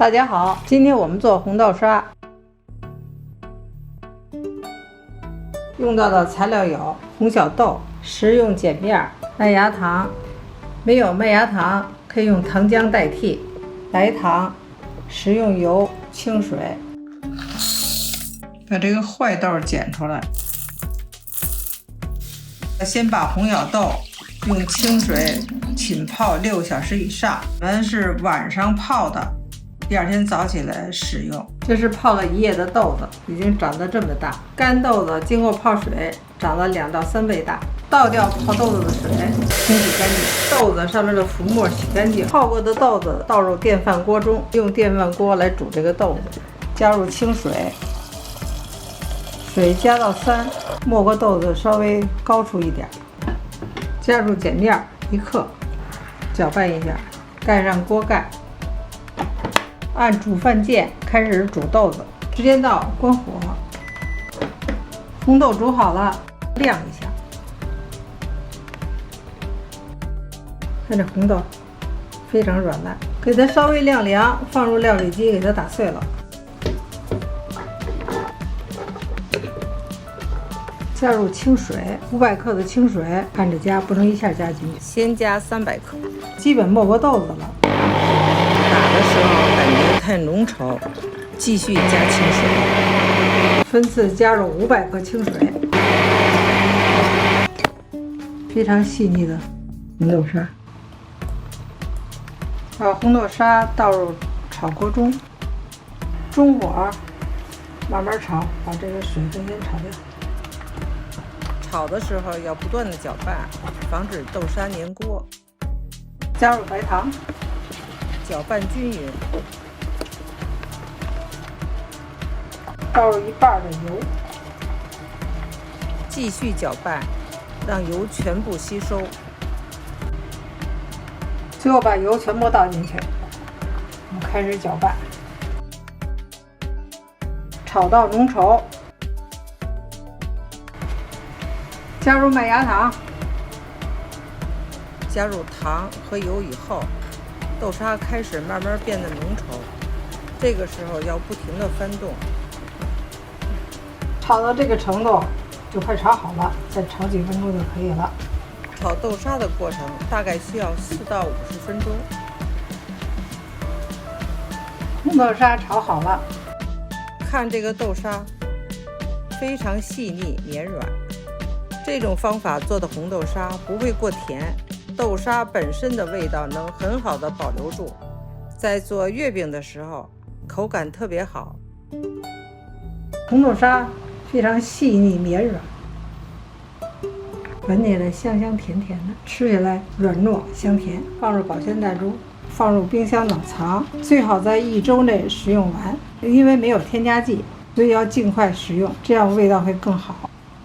大家好，今天我们做红豆沙，用到的材料有红小豆、食用碱面、麦芽糖。没有麦芽糖可以用糖浆代替，白糖、食用油、清水。把这个坏豆捡出来，先把红小豆用清水浸泡6个小时以上。我们是晚上泡的，第二天早起来使用。这是泡了1夜的豆子，已经长得这么大。干豆子经过泡水，长了2到3倍大。倒掉泡豆子的水，清洗干净。豆子上面的浮沫洗干净。泡过的豆子倒入电饭锅中，用电饭锅来煮这个豆子。加入清水，水加到3，没过豆子稍微高出一点。加入碱面1克，搅拌一下，盖上锅盖。按煮饭键开始煮豆子，时间到关火。红豆煮好了，晾一下。看这红豆非常软烂，给它稍微晾凉，放入料理机给它打碎了。加入清水，500克的清水，按着加，不能一下加进去。先加300克，基本没过豆子了。打的时候感觉太浓稠，继续加清水，分次加入500克清水。非常细腻的红豆沙，把红豆沙倒入炒锅中，中火慢慢炒，把这个水分先炒掉。炒的时候要不断的搅拌，防止豆沙粘锅。加入白糖，搅拌均匀，倒入1半的油，继续搅拌，让油全部吸收。最后把油全部倒进去，我们开始搅拌，炒到浓稠。加入麦芽糖，加入糖和油以后，豆沙开始慢慢变得浓稠，这个时候要不停地翻动。炒到这个程度就快炒好了，再炒几分钟就可以了。炒豆沙的过程大概需要4到50分钟。红豆沙炒好了，看这个豆沙非常细腻绵软。这种方法做的红豆沙不会过甜，豆沙本身的味道能很好的保留住，在做月饼的时候口感特别好。红豆沙非常细腻绵软，闻起来香香甜甜的，吃起来软糯香甜。放入保鲜袋中，放入冰箱冷藏，最好在1周内食用完。因为没有添加剂，所以要尽快食用，这样味道会更好。